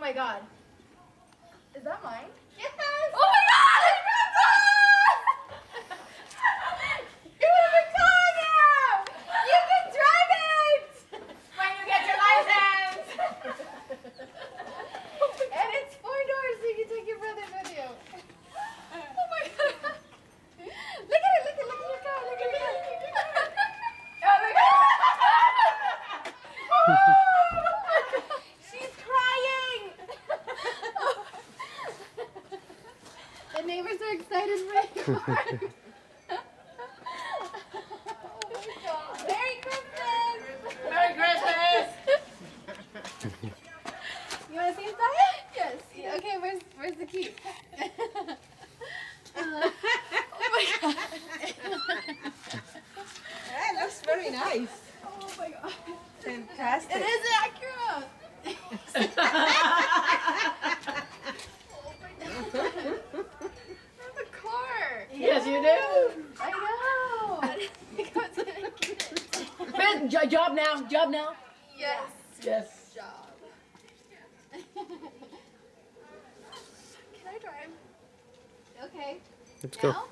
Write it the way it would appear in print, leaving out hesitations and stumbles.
my god. Is that mine? Yes! Oh my god! You're a Victoria! You can drive it! When you get your license! And it's 4 doors so you can take your brother with you. Oh my god. Look at it, look at your car, look at your car. Oh, look at She's crying! The neighbors are excited for you. Oh my god. Merry Christmas! Merry Christmas! You want to see inside? Yes. Okay, where's the key? Oh my god. That looks very nice. Oh my god. Fantastic. It is Acura. Oh my god. I have a car. Yes, you do. I know. I didn't think I was gonna get it. Ben, job now. Job now. Yes. Yes. Job. Can I drive? Okay. Let's go. Now?